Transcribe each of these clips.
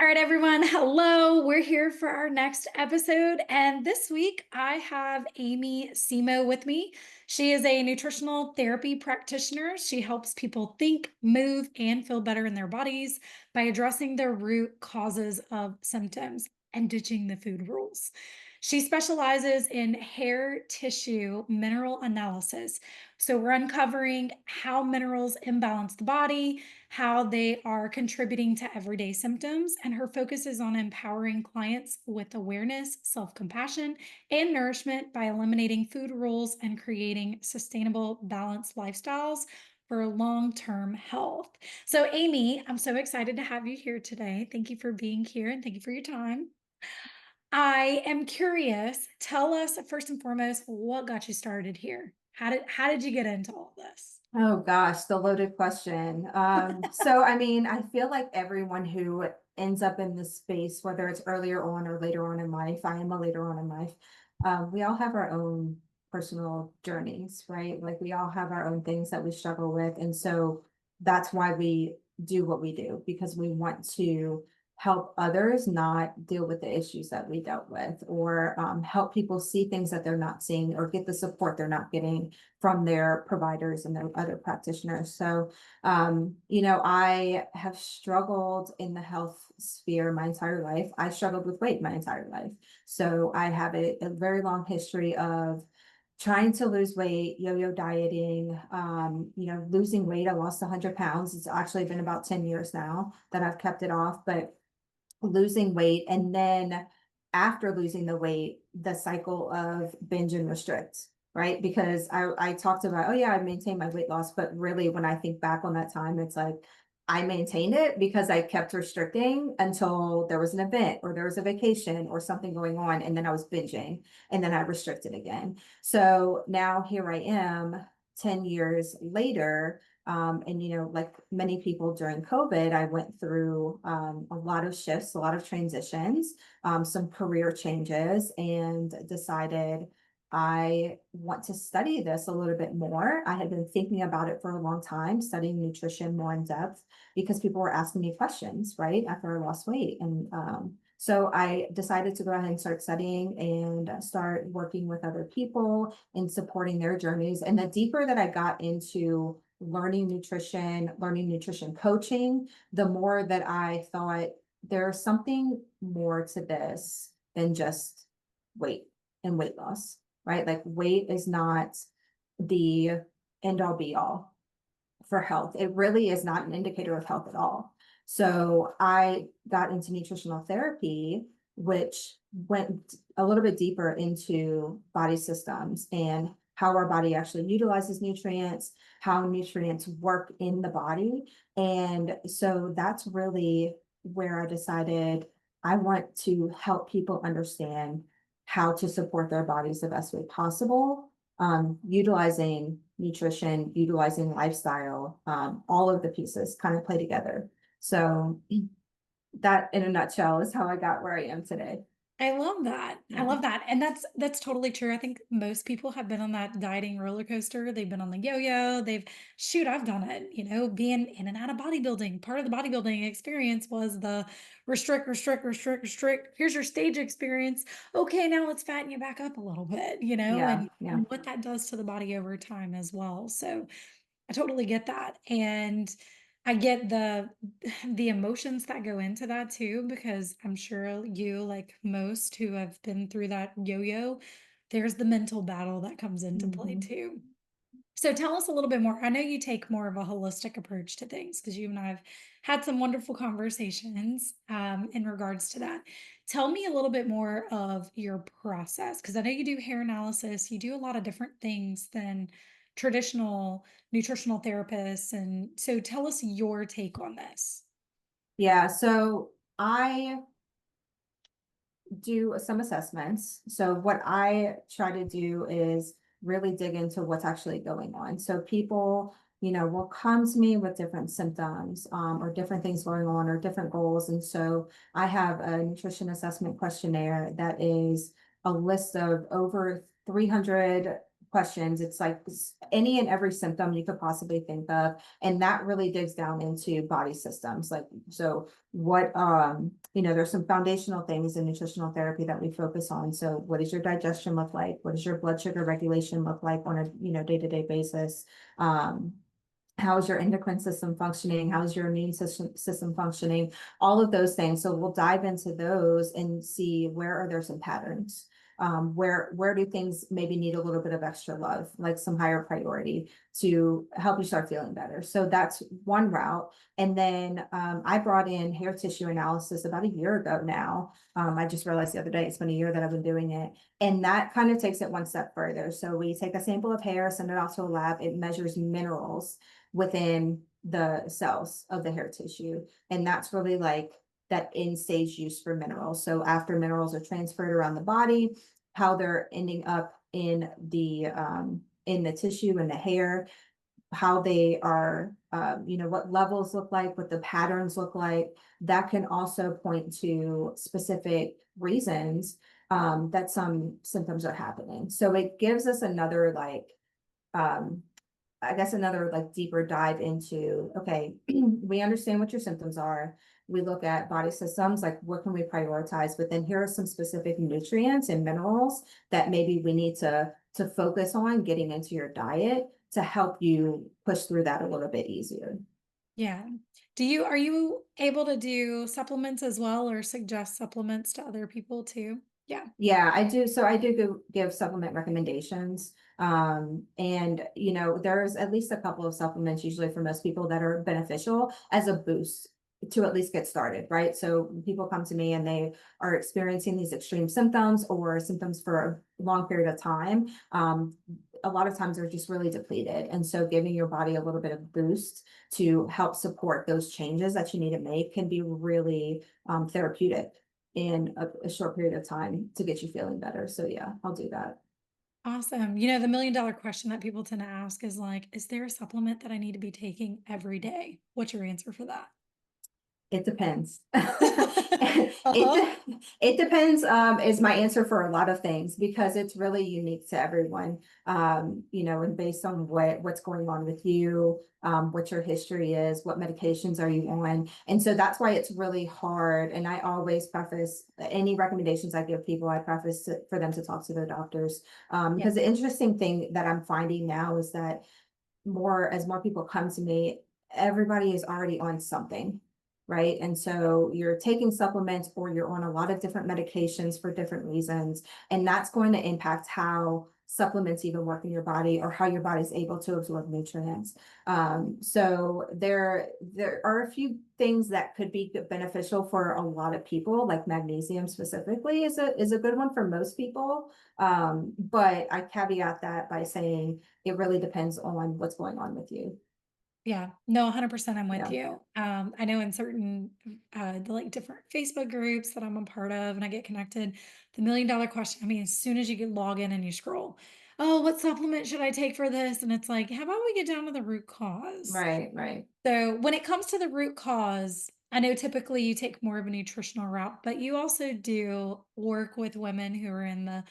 right, everyone. Hello. We're here for our next episode. And this week I have Amy Cimo with me. She is a nutritional therapy practitioner. She helps people think, move, and feel better in their bodies by addressing their root causes of symptoms and ditching the food rules. She specializes in hair tissue mineral analysis. So we're uncovering how minerals imbalance the body, how they are contributing to everyday symptoms, and her focus is on empowering clients with awareness, self compassion, and nourishment by eliminating food rules and creating sustainable, balanced lifestyles for long term health. So, Amy, I'm so excited to have you here today. Thank you for being here and thank you for your time. I am curious, tell us first and foremost what got you started here. How did you get into all this? Oh gosh, the loaded question. So I mean, I feel like everyone who ends up in this space, whether it's earlier on or later on in life, I am a later on in life, we all have our own personal journeys, right? Like we all have our own things that we struggle with. And so that's why we do what we do, because we want to help others not deal with the issues that we dealt with, or help people see things that they're not seeing, or get the support they're not getting from their providers and their other practitioners. So, I have struggled in the health sphere my entire life. I struggled with weight my entire life. So I have a very long history of trying to lose weight, yo-yo dieting, losing weight. I lost 100 pounds. It's actually been about 10 years now that I've kept it off, but losing weight. And then after losing the weight, the cycle of binge and restrict, right? Because I talked about, oh yeah, I maintained my weight loss, but really when I think back on that time, it's like I maintained it because I kept restricting until there was an event or there was a vacation or something going on. And then I was binging and then I restricted again. So now here I am 10 years later. Like many people during COVID, I went through a lot of shifts, a lot of transitions, some career changes, and decided I want to study this a little bit more. I had been thinking about it for a long time, studying nutrition more in depth because people were asking me questions, right, after I lost weight. And so I decided to go ahead and start studying and start working with other people and supporting their journeys. And the deeper that I got into learning nutrition coaching, the more that I thought there's something more to this than just weight and weight loss, right? Like weight is not the end all be all for health. It really is not an indicator of health at all. So I got into nutritional therapy, which went a little bit deeper into body systems and how our body actually utilizes nutrients, how nutrients work in the body. And so that's really where I decided I want to help people understand how to support their bodies the best way possible, utilizing nutrition, utilizing lifestyle, all of the pieces kind of play together. So that in a nutshell is how I got where I am today. I love that. I Yeah. love that. And that's totally true. I think most people have been on that dieting roller coaster. They've been on the yo-yo. I've done it, being in and out of bodybuilding. Part of the bodybuilding experience was the restrict, restrict, restrict, restrict. Here's your stage experience. Okay, now let's fatten you back up a little bit, Yeah. and what that does to the body over time as well. So I totally get that. And I get the emotions that go into that too, because I'm sure you, like most who have been through that yo-yo, there's the mental battle that comes into play Mhm. too. So tell us a little bit more. I know you take more of a holistic approach to things because you and I have had some wonderful conversations in regards to that. Tell me a little bit more of your process because I know you do hair analysis, you do a lot of different things than traditional nutritional therapists. And so tell us your take on this. Yeah. So I do some assessments. So what I try to do is really dig into what's actually going on. So people, will come to me with different symptoms, or different things going on or different goals. And so I have a nutrition assessment questionnaire that is a list of over 300 questions. It's like any and every symptom you could possibly think of. And that really digs down into body systems. Like, so what, there's some foundational things in nutritional therapy that we focus on. So what does your digestion look like? What does your blood sugar regulation look like on a, day-to-day basis? How's your endocrine system functioning? How's your immune system functioning? All of those things. So we'll dive into those and see where are there some patterns. Where do things maybe need a little bit of extra love, like some higher priority to help you start feeling better. So that's one route. And then I brought in hair tissue analysis about a year ago now. I just realized the other day it's been a year that I've been doing it. And that kind of takes it one step further. So we take a sample of hair, send it off to a lab. It measures minerals within the cells of the hair tissue. And that's really like that end stage use for minerals. So after minerals are transferred around the body, how they're ending up in the tissue and the hair, how they are, what levels look like, what the patterns look like. That can also point to specific reasons that some symptoms are happening. So it gives us another um, another like deeper dive into, okay, we understand what your symptoms are. We look at body systems, like what can we prioritize, but then here are some specific nutrients and minerals that maybe we need to focus on getting into your diet to help you push through that a little bit easier. Yeah. Are you able to do supplements as well or suggest supplements to other people too? Yeah. Yeah, I do. So I do give supplement recommendations. And there's at least a couple of supplements usually for most people that are beneficial as a boost to at least get started, right? So people come to me and they are experiencing these extreme symptoms or symptoms for a long period of time. A lot of times they're just really depleted. And so giving your body a little bit of boost to help support those changes that you need to make can be really therapeutic in a short period of time to get you feeling better. So yeah, I'll do that. Awesome. The $1 million question that people tend to ask is like, is there a supplement that I need to be taking every day? What's your answer for that? It depends. Uh-huh. It depends, is my answer for a lot of things because it's really unique to everyone. And based on what's going on with you, what your history is, what medications are you on. And so that's why it's really hard. And I always preface any recommendations I give people, I preface for them to talk to their doctors. Yeah. Because the interesting thing that I'm finding now is that as more people come to me, everybody is already on something, right? And so you're taking supplements or you're on a lot of different medications for different reasons, and that's going to impact how supplements even work in your body or how your body's able to absorb nutrients. So there are a few things that could be beneficial for a lot of people, like magnesium specifically is a good one for most people. But I caveat that by saying it really depends on what's going on with you. Yeah, no, 100% I'm with Yeah. you. I know in certain like different Facebook groups that I'm a part of and I get connected, the $1 million question, I mean, as soon as you get log in and you scroll, oh, what supplement should I take for this? And it's like, how about we get down to the root cause? Right, right. So when it comes to the root cause, I know typically you take more of a nutritional route, but you also do work with women who are in the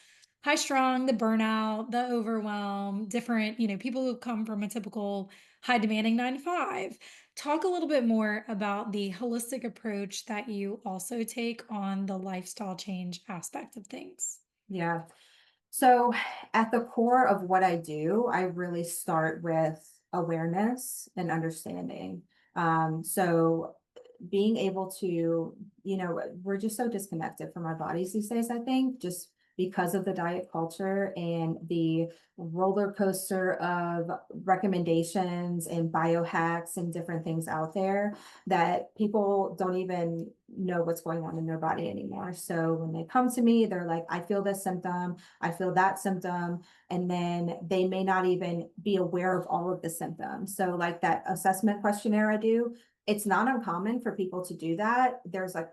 high strung, the burnout, the overwhelm, different, people who come from a typical high demanding 9 to 5. Talk a little bit more about the holistic approach that you also take on the lifestyle change aspect of things. Yeah. So at the core of what I do, I really start with awareness and understanding. So being able to, we're just so disconnected from our bodies these days, I think, just because of the diet culture and the roller coaster of recommendations and biohacks and different things out there that people don't even know what's going on in their body anymore. So when they come to me, they're like, I feel this symptom, I feel that symptom, and then they may not even be aware of all of the symptoms. So like that assessment questionnaire I do, it's not uncommon for people to do that. There's like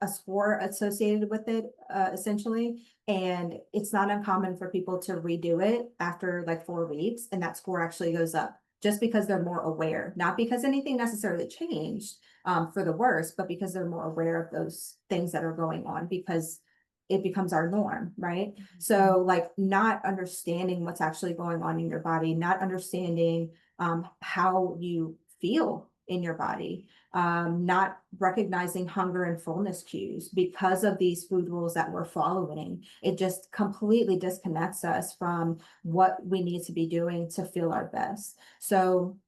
a score associated with it, essentially. And it's not uncommon for people to redo it after like 4 weeks, and that score actually goes up just because they're more aware, not because anything necessarily changed for the worse, but because they're more aware of those things that are going on. Because it becomes our norm, right? So like not understanding what's actually going on in your body, not understanding how you feel in your body, not recognizing hunger and fullness cues because of these food rules that we're following. It just completely disconnects us from what we need to be doing to feel our best. So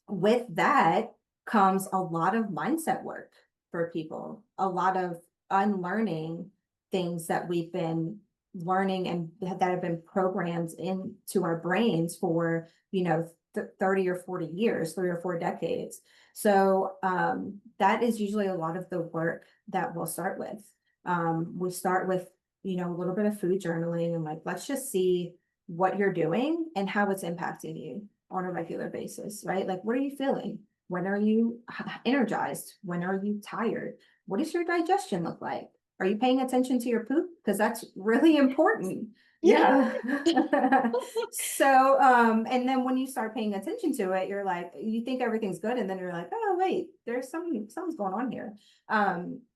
with that comes a lot of mindset work for people, a lot of unlearning things that we've been learning and that have been programmed into our brains for, 30 or 40 years, 3 or 4 decades. So that is usually a lot of the work that we'll start with. We start with, a little bit of food journaling and like, let's just see what you're doing and how it's impacting you on a regular basis, right? Like, what are you feeling? When are you energized? When are you tired? What does your digestion look like? Are you paying attention to your poop? Because that's really important. Yeah. Yeah. So, and then when you start paying attention to it, you're like, you think everything's good, and then you're like, oh wait, there's something's going on here.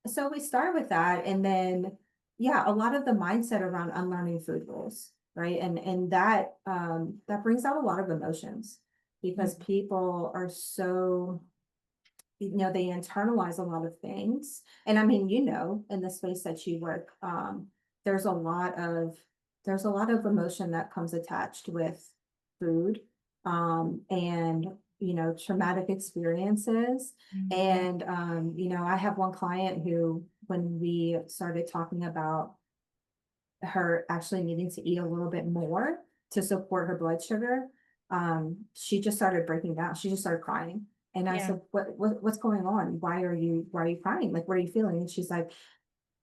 So we start with that, and then yeah, a lot of the mindset around unlearning food rules, right? And that that brings out a lot of emotions because people are so, they internalize a lot of things. And I mean, in the space that you work, there's a lot of emotion that comes attached with food, and traumatic experiences. Mhm. And I have one client who, when we started talking about her actually needing to eat a little bit more to support her blood sugar, she just started breaking down. She just started crying. And I Yeah. said, what's going on? Why are you crying? Like, what are you feeling? And she's like,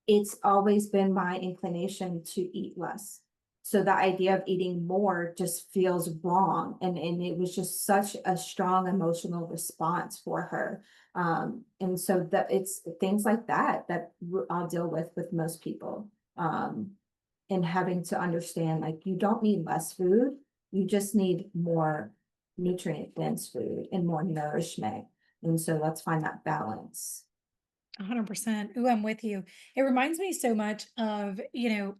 it's always been my inclination to eat less. So the idea of eating more just feels wrong. And it was just such a strong emotional response for her. And so that it's things like that I'll deal with most people. And having to understand, like, you don't need less food, you just need more nutrient dense food and more nourishment. And so let's find that balance. 100%. Ooh, I'm with you. It reminds me so much of,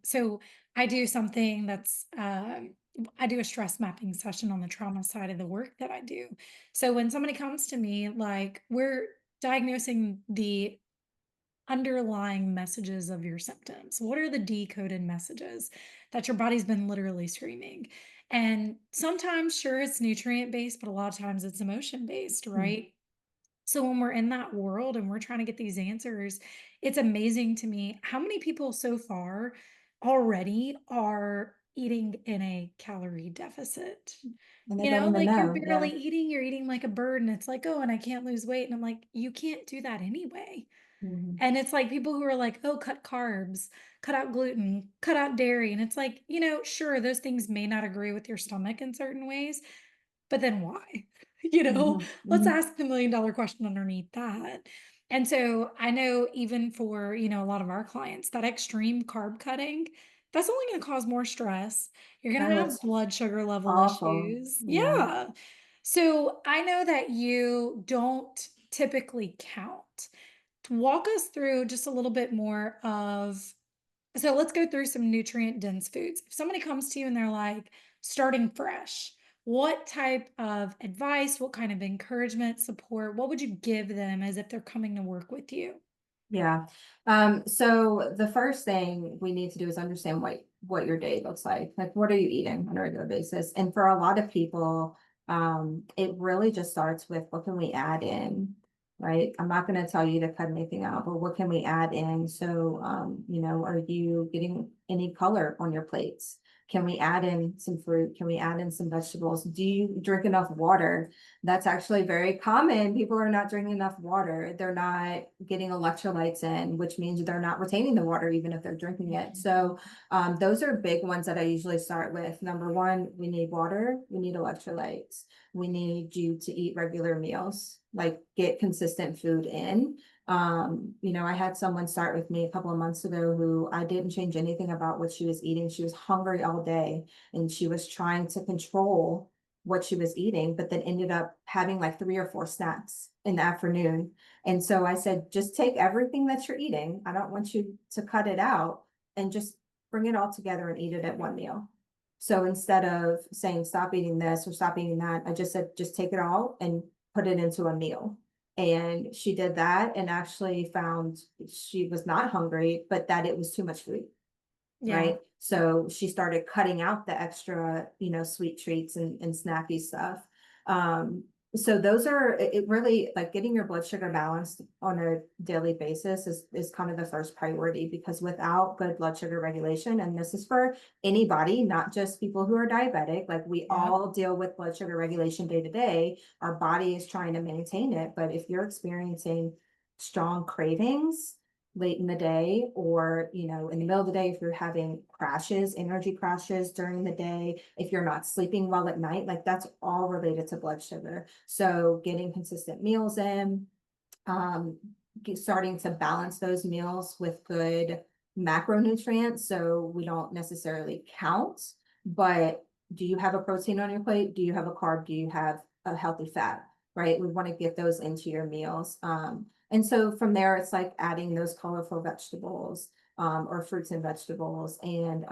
so I do something that's, I do a stress mapping session on the trauma side of the work that I do. So when somebody comes to me, like we're diagnosing the underlying messages of your symptoms. What are the decoded messages that your body's been literally screaming? And sometimes, sure, it's nutrient based, but a lot of times it's emotion based, Mhm. right? So when we're in that world and we're trying to get these answers, it's amazing to me how many people so far already are eating in a calorie deficit. And they don't even Like you're know. barely Yeah. eating, you're eating like a bird, and it's like, oh, and I can't lose weight. And I'm like, you can't do that anyway. Mhm. And it's like people who are like, oh, cut carbs, cut out gluten, cut out dairy. And it's like, sure, those things may not agree with your stomach in certain ways, but then why? Mhm. Let's Mhm. ask the $1,000,000 question underneath that. And so I know even for, a lot of our clients, that extreme carb cutting, that's only going to cause more stress. You're going to Oh, have it's blood sugar level awful. issues. Yeah. Yeah. So I know that you don't typically count. Walk us through just a little bit more of, so let's go through some nutrient dense foods. If somebody comes to you and they're like starting fresh, what type of advice, what kind of encouragement, support, what would you give them as if they're coming to work with you? Yeah. So the first thing we need to do is understand what your day looks like. Like, what are you eating on a regular basis? And for a lot of people, it really just starts with what can we add in, right? I'm not going to tell you to cut anything out, but what can we add in? So, are you getting any color on your plates? Can we add in some fruit? Can we add in some vegetables? Do you drink enough water? That's actually very common. People are not drinking enough water. They're not getting electrolytes in, which means they're not retaining the water, even if they're drinking it. So those are big ones that I usually start with. Number one, we need water. We need electrolytes. We need you to eat regular meals, like get consistent food in. I had someone start with me a couple of months ago who I didn't change anything about what she was eating. She was hungry all day and she was trying to control what she was eating, but then ended up having like 3 or 4 snacks in the afternoon. And so I said, just take everything that you're eating. I don't want you to cut it out, and just bring it all together and eat it at one meal. So instead of saying stop eating this or stop eating that, I just said just take it all and put it into a meal. And she did that and actually found she was not hungry, but that it was too much food, Yeah. right? So she started cutting out the extra, sweet treats and snacky stuff. Um, so those are it really like getting your blood sugar balanced on a daily basis is kind of the first priority, because without good blood sugar regulation, and this is for anybody, not just people who are diabetic, like we Yep. all deal with blood sugar regulation day to day. Our body is trying to maintain it, but if you're experiencing strong cravings late in the day, or in the middle of the day, if you're having crashes, energy crashes during the day, if you're not sleeping well at night, like that's all related to blood sugar. So getting consistent meals in, um, starting to balance those meals with good macronutrients, so we don't necessarily count, but do you have a protein on your plate? Do you have a carb? Do you have a healthy fat? Right? We want to get those into your meals. And so from there, it's like adding those colorful vegetables, or fruits and vegetables. And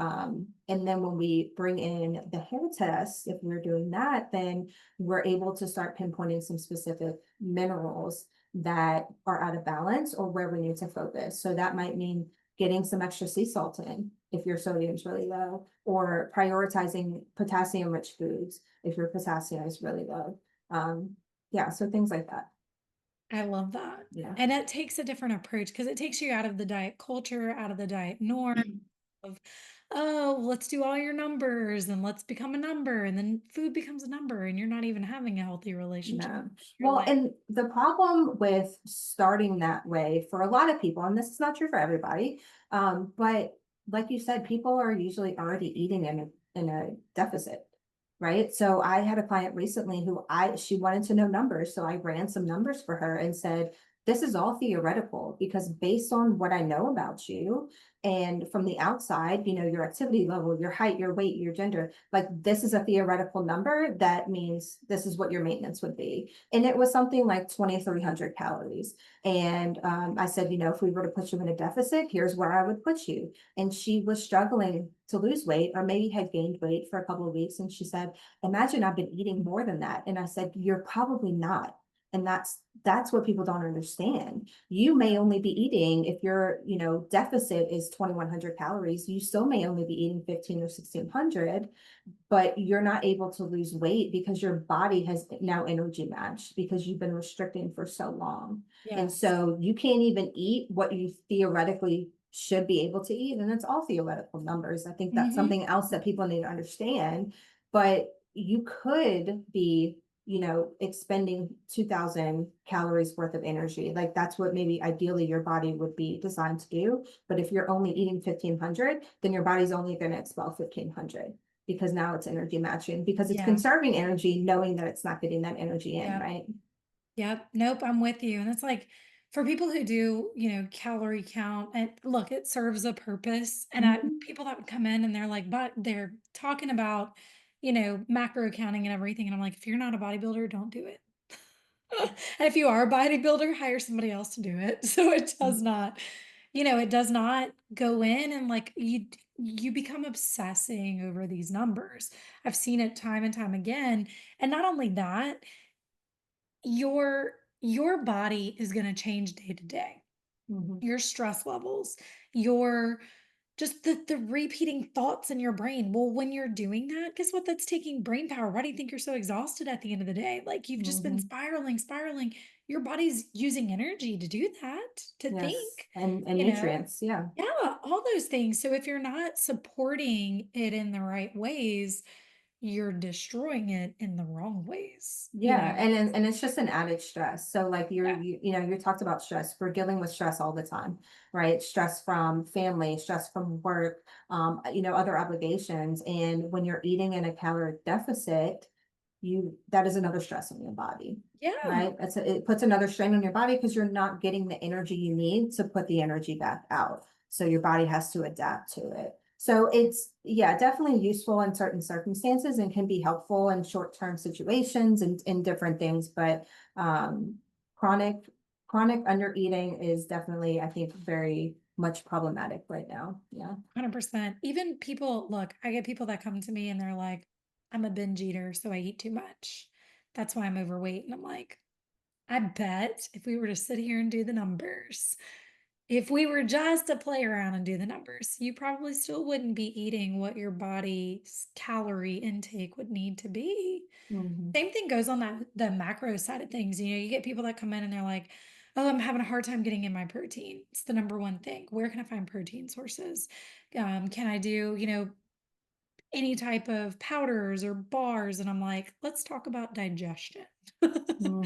then when we bring in the hair test, if we're doing that, then we're able to start pinpointing some specific minerals that are out of balance or where we need to focus. So that might mean getting some extra sea salt in if your sodium's really low, or prioritizing potassium rich foods if your potassium is really low. Yeah, so things like that. I love that. Yeah. And it takes a different approach because it takes you out of the diet culture, out of the diet norm of, oh, let's do all your numbers and let's become a number. And then food becomes a number and you're not even having a healthy relationship. No. You're Well, like, and the problem with starting that way for a lot of people, and this is not true for everybody, but like you said, people are usually already eating in a deficit, right? So I had a client recently who she wanted to know numbers, so I ran some numbers for her and said, this is all theoretical, because based on what I know about you and from the outside, your activity level, your height, your weight, your gender, like this is a theoretical number. That means this is what your maintenance would be. And it was something like 2,300 calories. And I said, if we were to put you in a deficit, here's where I would put you. And she was struggling to lose weight, or maybe had gained weight for a couple of weeks. And she said, imagine I've been eating more than that. And I said, you're probably not. And that's what people don't understand. You may only be eating, if your deficit is 2,100 calories, you still may only be eating 15 or 1,600, but you're not able to lose weight because your body has now energy matched, because you've been restricting for so long. And yes. so you can't even eat what you theoretically should be able to eat. And it's all theoretical numbers. I think that's Hmm. something else that people need to understand. But you could be, expending 2,000 calories worth of energy. Like that's what maybe ideally your body would be designed to do. But if you're only eating 1,500, then your body's only going to expel 1,500, because now it's energy matching, because it's Yeah. conserving energy, knowing that it's not getting that energy in, Yep. right? Yep. Nope. I'm with you. And it's like for people who do, calorie count, and look, it serves a purpose. And Mhm. people that would come in and they're like, but they're talking about, macro counting and everything. And I'm like, if you're not a bodybuilder, don't do it. And if you are a bodybuilder, hire somebody else to do it. So it does not, it does not go in and like you become obsessing over these numbers. I've seen it time and time again. And not only that, your body is going to change day to day. Mhm. Your stress levels, your just the repeating thoughts in your brain. Well, when you're doing that, guess what? That's taking brain power. Why do you think you're so exhausted at the end of the day? Like you've just been Mhm. spiraling, spiraling. Your body's using energy to do that, to Yes, think, and you know. nutrients, yeah. Yeah, all those things. So if you're not supporting it in the right ways, you're destroying it in the wrong ways. Yeah, and it's just an added stress. So like Yeah. you talked about stress. We're dealing with stress all the time, right? Stress from family, stress from work, other obligations. And when you're eating in a caloric deficit, that is another stress on your body, Yeah. right? It puts another strain on your body, because you're not getting the energy you need to put the energy back out. So your body has to adapt to it. So it's, yeah, definitely useful in certain circumstances and can be helpful in short-term situations and in different things, but chronic chronic under eating is definitely, I think, very much problematic right now. Yeah. 100%. Even people, look, I get people that come to me and they're like, I'm a binge eater, so I eat too much. That's why I'm overweight. And I'm like, I bet if we were to sit here and do the numbers, if we were just to play around and do the numbers, you probably still wouldn't be eating what your body's calorie intake would need to be. Hmm. Same thing goes on the macro side of things. You get people that come in and they're like, "Oh, I'm having a hard time getting in my protein." It's the number one thing. Where can I find protein sources? Can I do, any type of powders or bars? And I'm like, let's talk about digestion. Hmm.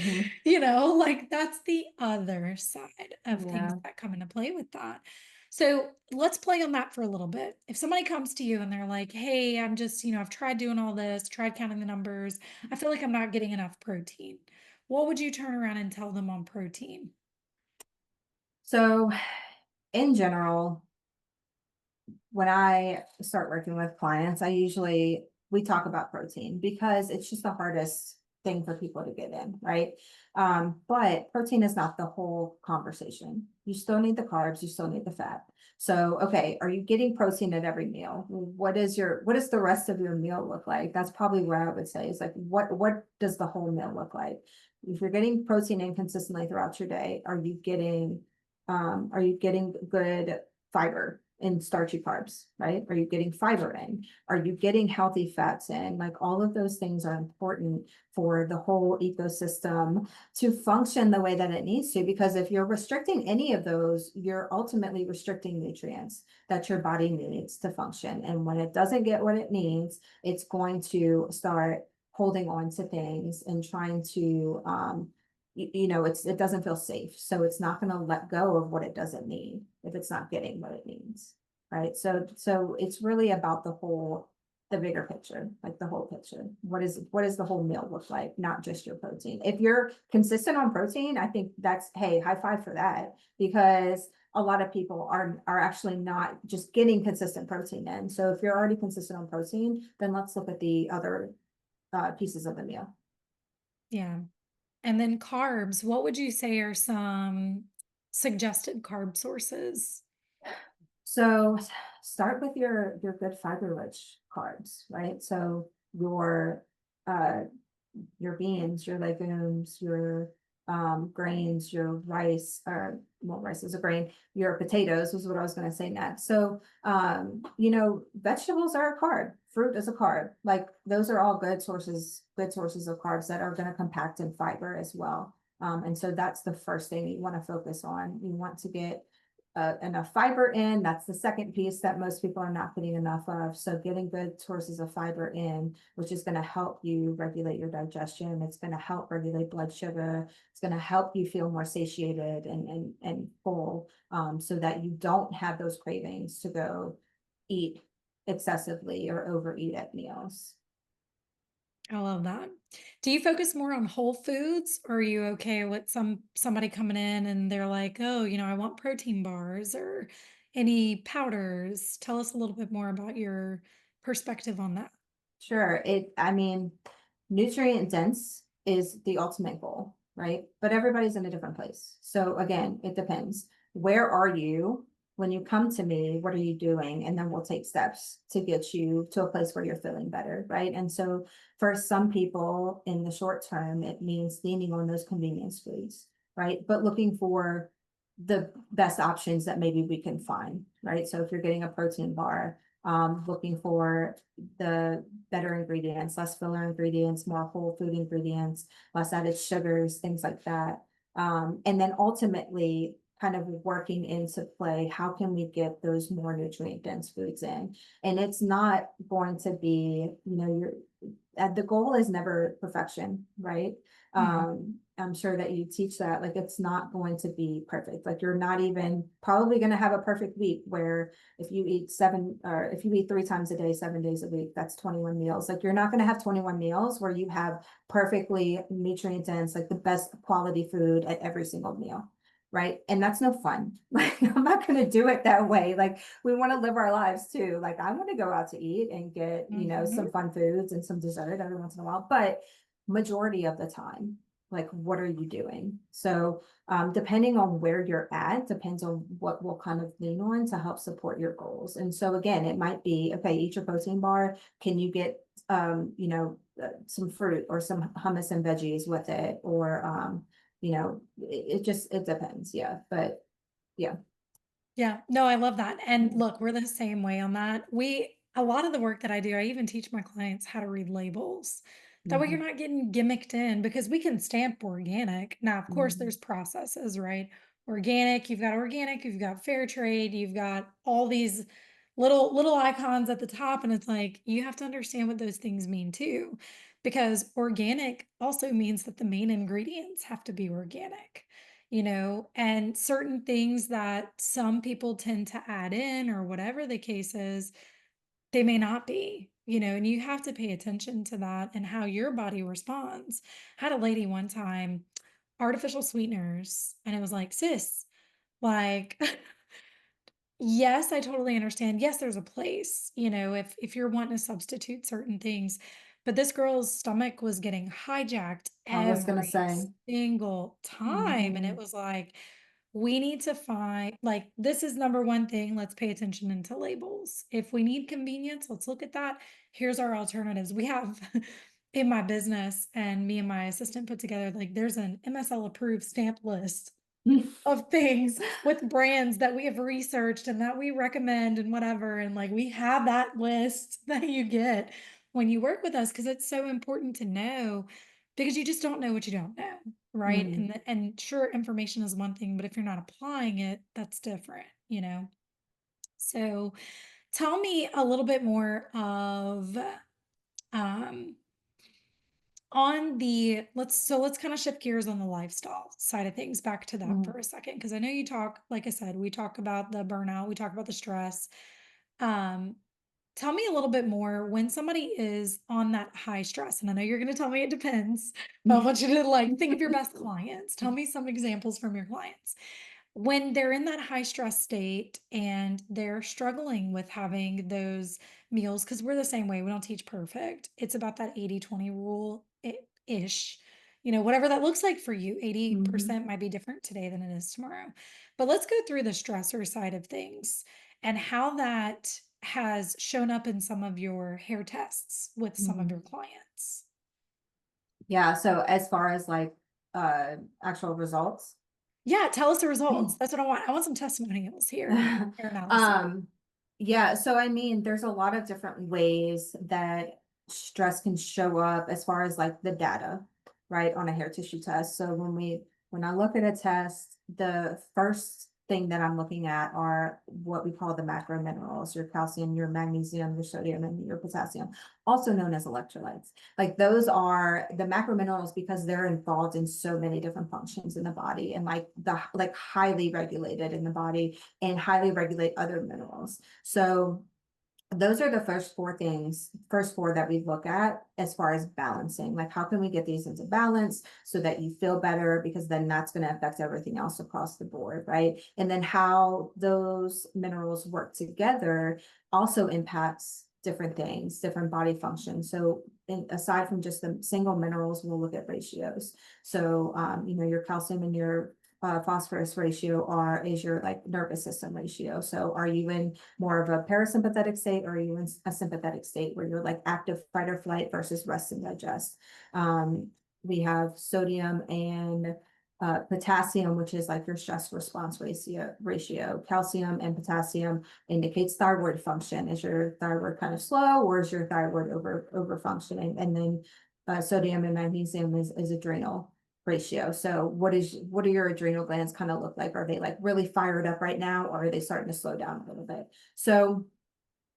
Like that's the other side of things Yeah. that come into play with that. So let's play on that for a little bit. If somebody comes to you and they're like, hey, I'm just, I've tried doing all this, tried counting the numbers, I feel like I'm not getting enough protein. What would you turn around and tell them on protein? So in general, when I start working with clients, we talk about protein because it's just the hardest thing for people to get in, right? But protein is not the whole conversation. You still need the carbs, you still need the fat. So, okay, are you getting protein at every meal? What does the rest of your meal look like? That's probably what I would say is like, what does the whole meal look like? If you're getting protein in consistently throughout your day, are you getting good fiber and starchy carbs, right? Are you getting fiber in? Are you getting healthy fats in? Like all of those things are important for the whole ecosystem to function the way that it needs to. Because if you're restricting any of those, you're ultimately restricting nutrients that your body needs to function. And when it doesn't get what it needs, it's going to start holding on to things and trying to it doesn't feel safe, so it's not going to let go of what it doesn't need if it's not getting what it needs, right? So it's really about the bigger picture, like the whole picture. What does the whole meal look like, not just your protein? If you're consistent on protein, I think that's, hey, high five for that, because a lot of people are actually not just getting consistent protein in. So if you're already consistent on protein, then let's look at the other pieces of the meal. Yeah. And then carbs, what would you say are some suggested carb sources? So start with your good fiber rich carbs, right? So uh your beans, your legumes, your grains, your rice, or well, rice is a grain, your potatoes was what I was going to say next. So vegetables are a carb, fruit is a carb. Like those are all good sources of carbs that are going to compact in fiber as well. And so that's the first thing you want to focus on. You want to get enough fiber in. That's the second piece that most people are not getting enough of. So getting good sources of fiber in, which is going to help you regulate your digestion. It's going to help regulate blood sugar. It's going to help you feel more satiated and full, so that you don't have those cravings to go eat excessively or overeat at meals. I love that. Do you focus more on whole foods, or are you okay with somebody coming in and they're like, "Oh, I want protein bars or any powders." Tell us a little bit more about your perspective on that. Sure. I mean, nutrient dense is the ultimate goal, right? But everybody's in a different place. So again, it depends. Where are you when you come to me? What are you doing? And then we'll take steps to get you to a place where you're feeling better, right? And so for some people in the short term, it means leaning on those convenience foods, right? But looking for the best options that maybe we can find, right? So if you're getting a protein bar, looking for the better ingredients, less filler ingredients, more whole food ingredients, less added sugars, things like that. And then ultimately kind of working into play, how can we get those more nutrient dense foods in? And it's not going to be, the goal is never perfection, right? Mhm. I'm sure that you teach that, like it's not going to be perfect. Like you're not even probably going to have a perfect week where if you eat if you eat 3 times a day, 7 days a week, that's 21 meals. Like you're not going to have 21 meals where you have perfectly nutrient dense, like the best quality food at every single meal. Right. And that's no fun. Like I'm not going to do it that way. Like we want to live our lives too. Like I want to go out to eat and get, Mhm. some fun foods and some dessert every once in a while. But majority of the time, like, what are you doing? So depending on where you're at, depends on what we'll kind of lean on to help support your goals. And so again, it might be, okay, eat your protein bar. Can you get, some fruit or some hummus and veggies with it? Or, it depends. Yeah. But yeah. Yeah, no, I love that. And look, we're the same way on that. A lot of the work that I do, I even teach my clients how to read labels. That way you're Mhm, not getting gimmicked in because we can stamp organic. Now, of course, mhm, there's processes, right? Organic, you've got fair trade, you've got all these little icons at the top. And it's like you have to understand what those things mean too. Because organic also means that the main ingredients have to be organic, and certain things that some people tend to add in or whatever the case is, they may not be, and you have to pay attention to that and how your body responds. I had a lady one time, artificial sweeteners, and it was like, sis, like, yes, I totally understand. Yes, there's a place, if you're wanting to substitute certain things. But this girl's stomach was getting hijacked I was gonna every say. single time. And it Mhm, was like, we need to find, like, this is number one thing. Let's pay attention into labels. If we need convenience, let's look at that. Here's our alternatives. We have in my business, and me and my assistant put together, like, there's an MSL approved stamp list of things with brands that we have researched and that we recommend and whatever. And like we have that list that you get when you work with us because it's so important to know because you just don't know what you don't know, right? mhm, And sure, information is one thing, but if you're not applying it, that's different. So tell me a little bit more of um on the let's kind of shift gears on the lifestyle side of things back to that mhm, for a second because I know you talk, like I said, we talk about the burnout, we talk about the stress. um Tell me a little bit more when somebody is on that high stress, and I know you're going to tell me it depends, but I want you to like think of your best clients. Tell me some examples from your clients when they're in that high stress state and they're struggling with having those meals, because we're the same way, we don't teach perfect. It's about that 80-20 rule ish, whatever that looks like for you. mhm, 80% might be different today than it is tomorrow. But let's go through the stressor side of things and how that has shown up in some of your hair tests with some of mhm. your clients. Yeah, so as far as like actual results. Yeah, tell us the results. That's what I want. I want some testimonials here. Hair analysis. Um, yeah, so I mean, there's a lot of different ways that stress can show up as far as like the data, right, on a hair tissue test. So when I look at a test, the first thing that I'm looking at are what we call the macro minerals, your calcium, your magnesium, your sodium, and your potassium, also known as electrolytes. Like those are the macro minerals because they're involved in so many different functions in the body and like highly regulated in the body and highly regulate other minerals. So those are the first four that we look at as far as balancing. Like, how can we get these into balance so that you feel better? Because then that's going to affect everything else across the board, right? And then how those minerals work together also impacts different things, different body functions. So, aside from just the single minerals, we'll look at ratios. So, your calcium and your phosphorus ratio is your like nervous system ratio. So are you in more of a parasympathetic state or are you in a sympathetic state where you're like active fight or flight versus rest and digest? Um, we have sodium and potassium, which is like your stress response ratio. Calcium and potassium indicates thyroid function. Is your thyroid kind of slow or is your thyroid over functioning? And then sodium and magnesium is adrenal ratio. So what do your adrenal glands kind of look like? Are they like really fired up right now or are they starting to slow down a little bit? So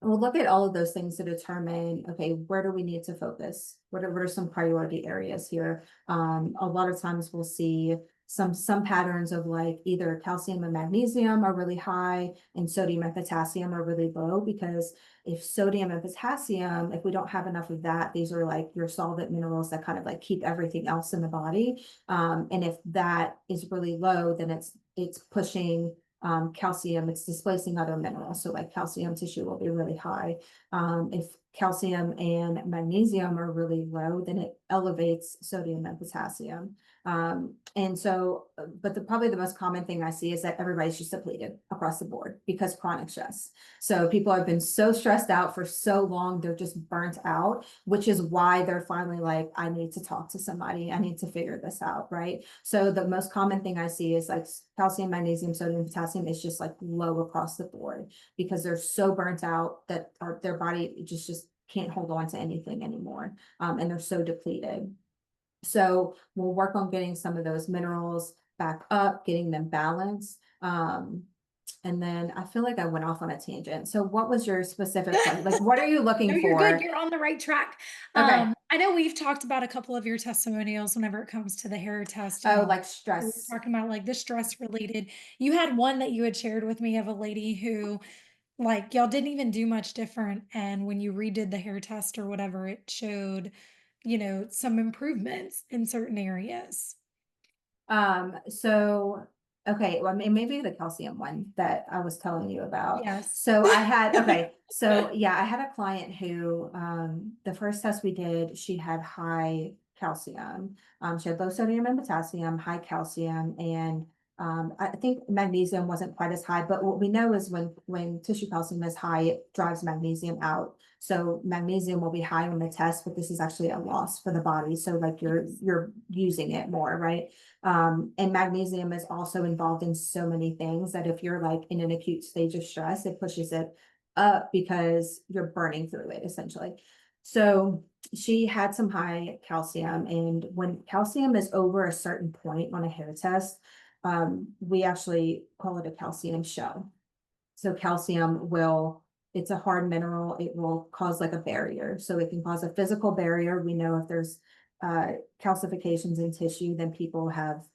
we'll look at all of those things to determine, okay, where do we need to focus? What are some priority areas here? A lot of times we'll see some patterns of like either calcium and magnesium are really high and sodium and potassium are really low because if sodium and potassium, if we don't have enough of that, these are like your solvent minerals that kind of like keep everything else in the body. And if that is really low, then it's pushing calcium, it's displacing other minerals. So like calcium tissue will be really high. If calcium and magnesium are really low, then it elevates sodium and potassium. And so, but probably the most common thing I see is that everybody's just depleted across the board because chronic stress. So people have been so stressed out for so long, they're just burnt out, which is why they're finally like, I need to talk to somebody. I need to figure this out, right? So the most common thing I see is like calcium, magnesium, sodium, potassium is just like low across the board because they're so burnt out that their body just can't hold on to anything anymore. And they're so depleted. So we'll work on getting some of those minerals back up, getting them balanced. And then I feel like I went off on a tangent. So what was your specific question? Like, what are you No, looking you're good. for? You're on the right track. Okay. I know we've talked about a couple of your testimonials whenever it comes to the hair test. Oh, like We were stress. talking about like the stress related. You had one that you had shared with me of a lady who, like, y'all didn't even do much different. And when you redid the hair test or whatever, it showed, some improvements in certain areas. So okay, well, maybe the calcium one that I was telling you about. Yes. So I had okay, so yeah, I had a client who the first test we did, she had high calcium. She had low sodium and potassium, high calcium, and I think magnesium wasn't quite as high, but what we know is when tissue calcium is high, it drives magnesium out. So magnesium will be high on the test, but this is actually a loss for the body. So like Yes. you're using it more, right? And magnesium is also involved in so many things that if you're like in an acute stage of stress, it pushes it up because you're burning through it essentially. So she had some high calcium, and when calcium is over a certain point on a hair test, we actually call it a calcium show. So calcium will, it's a hard mineral. It will cause like a barrier. So it can cause a physical barrier. We know if there's calcifications in tissue, then people have,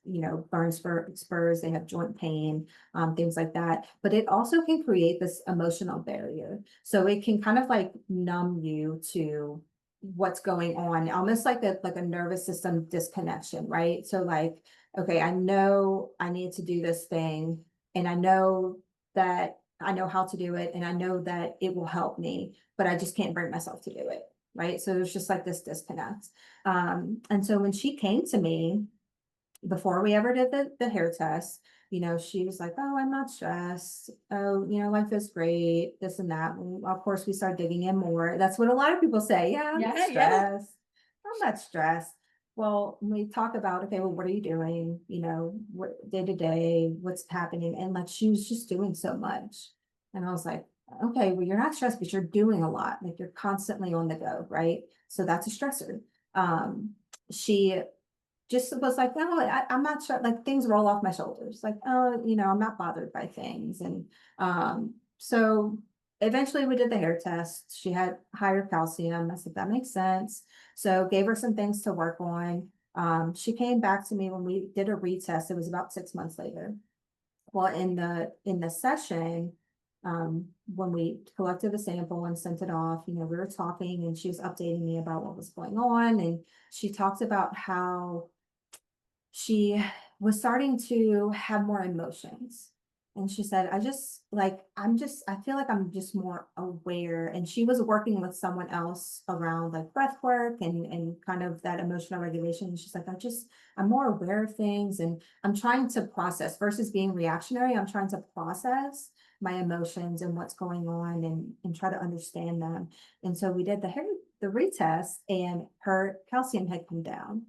burn spurs, they have joint pain, things like that. But it also can create this emotional barrier. So it can kind of like numb you to what's going on, almost like a nervous system disconnection, right? So like, okay, I know I need to do this thing, and I know that I know how to do it and I know that it will help me, but I just can't bring myself to do it. Right. So there's just like this disconnect. And so when she came to me before we ever did the hair test, she was like, oh, I'm not stressed. Oh, life is great, this and that. And of course, we start digging in more. That's what a lot of people say. Yeah, I'm not Yeah, yeah. stressed. I'm not stressed. Well, when we talk about, okay, well, what are you doing? What day to day, what's happening? And like, she was just doing so much. And I was like, okay, well, you're not stressed, but you're doing a lot. Like you're constantly on the go, right? So that's a stressor. She just was like, no, I'm not sure. Like things roll off my shoulders. Like, oh, I'm not bothered by things. And so eventually we did the hair test. She had higher calcium. I said, that makes sense. So gave her some things to work on. She came back to me when we did a retest. It was about 6 months later. Well, in the session, when we collected the sample and sent it off, we were talking and she was updating me about what was going on. And she talked about how she was starting to have more emotions. And she said, I feel like I'm just more aware. And she was working with someone else around like breath work and kind of that emotional regulation. And she's like, I'm more aware of things and I'm trying to process versus being reactionary. I'm trying to process my emotions and what's going on and try to understand them. And so we did the retest and her calcium had come down.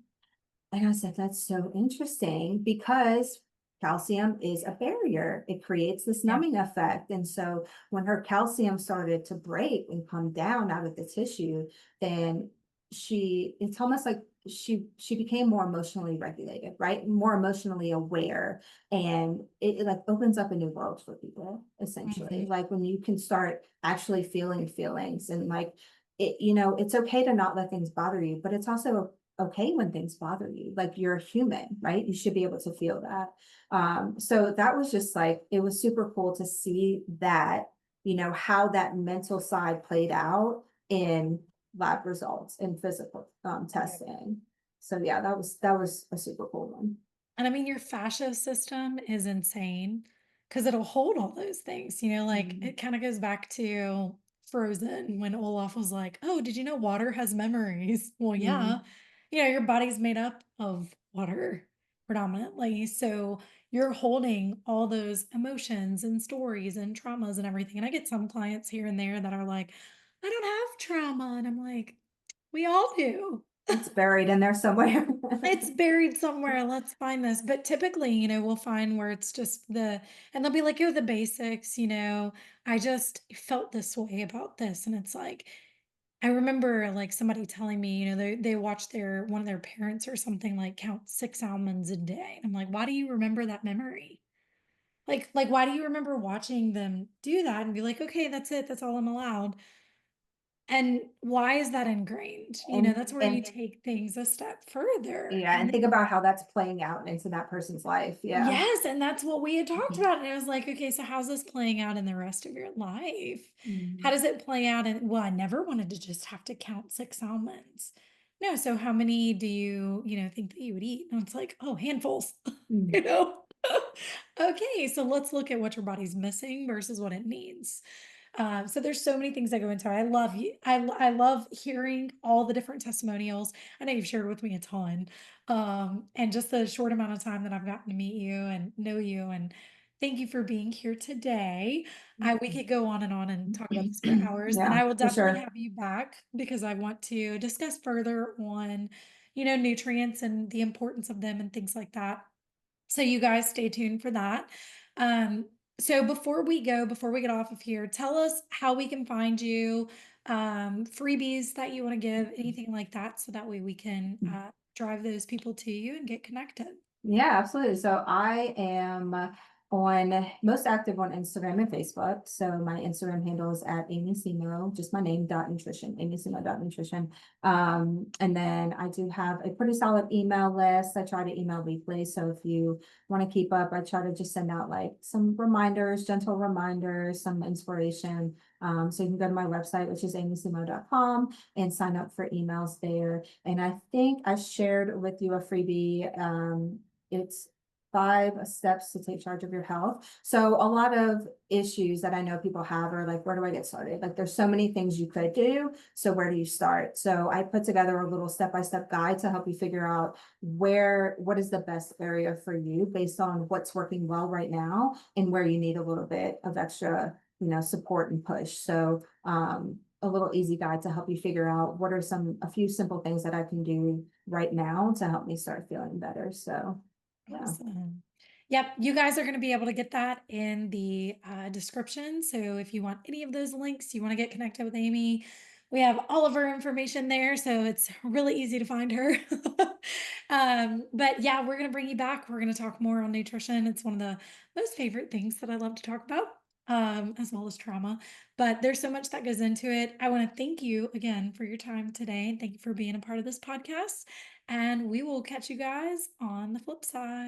And I said, that's so interesting because calcium is a barrier. It creates this Yeah. numbing effect. And so when her calcium started to break and come down out of the tissue, then it's almost like she became more emotionally regulated, right? More emotionally aware. And it like opens up a new world for people, essentially. Mhm. Like when you can start actually feeling feelings and like it's okay to not let things bother you, but it's also okay when things bother you. Like you're a human, right? You should be able to feel that. So that was just like, it was super cool to see that, how that mental side played out in lab results and physical Yeah. testing. So yeah, that was a super cool one. And I mean, your fascia system is insane because it'll hold all those things, like Mhm. it kind of goes back to Frozen when Olaf was like, "Oh, did you know water has memories?" Well, yeah. Mm. Your body's made up of water predominantly. So you're holding all those emotions and stories and traumas and everything. And I get some clients here and there that are like, "I don't have trauma." And I'm like, "We all do." It's buried in there somewhere. It's buried somewhere. Let's find this. But typically, we'll find where it's just and they'll be like, "Oh, the basics, I just felt this way about this." And it's like, I remember like somebody telling me, they watched one of their parents or something like count 6 almonds a day. And I'm like, why do you remember that memory? Like, why do you remember watching them do that and be like, okay, that's it. That's all I'm allowed. And why is that ingrained? That's where you And take things a step further. yeah, and think about how that's playing out into that person's life. Yeah. Yes, and that's what we had talked Mhm. about, and I was like, "Okay, so how's this playing out in the rest of your life? How Mhm. does it play out in" well, I never wanted to just have to count 6 almonds. No, so how many do you think that you would eat? And it's like, "Oh, handfuls." Mm. You know? Okay, so let's look at what your body's missing versus what it needs. So there's so many things that go into it. I love you. I love hearing all the different testimonials. I know you've shared with me a ton. And just the short amount of time that I've gotten to meet you and know you, and thank you for being here today. We could go on and talk about this for hours, and Yeah, I will for definitely sure. have you back because I want to discuss further on, nutrients and the importance of them and things like that. So you guys stay tuned for that. So before we get off of here, tell us how we can find you, freebies that you want to give, anything like that, so that way we can drive those people to you and get connected. Yeah, absolutely. So I am on most active on Instagram and Facebook. So my Instagram handle is at Amy Cimo, just my name dot nutrition, Amy Cimo dot nutrition. And then I do have a pretty solid email list. I try to email weekly. So if you want to keep up, I try to just send out like some reminders, gentle reminders, some inspiration. So you can go to my website, which is amycimo.com, and sign up for emails there. And I think I shared with you a freebie. It's 5 steps to take charge of your health. So a lot of issues that I know people have are like, where do I get started? Like there's so many things you could do. So where do you start? So I put together a little step-by-step guide to help you figure out what is the best area for you based on what's working well right now and where you need a little bit of extra, support and push. So a little easy guide to help you figure out what are a few simple things that I can do right now to help me start feeling better. So yeah. Awesome. Yep, you guys are going to be able to get that in the description. So if you want any of those links, you want to get connected with Amy, we have all of her information there. So it's really easy to find her. But yeah, we're going to bring you back. We're going to talk more on nutrition. It's one of the most favorite things that I love to talk about, as well as trauma. But there's so much that goes into it. I want to thank you again for your time today. And thank you for being a part of this podcast. And we will catch you guys on the flip side.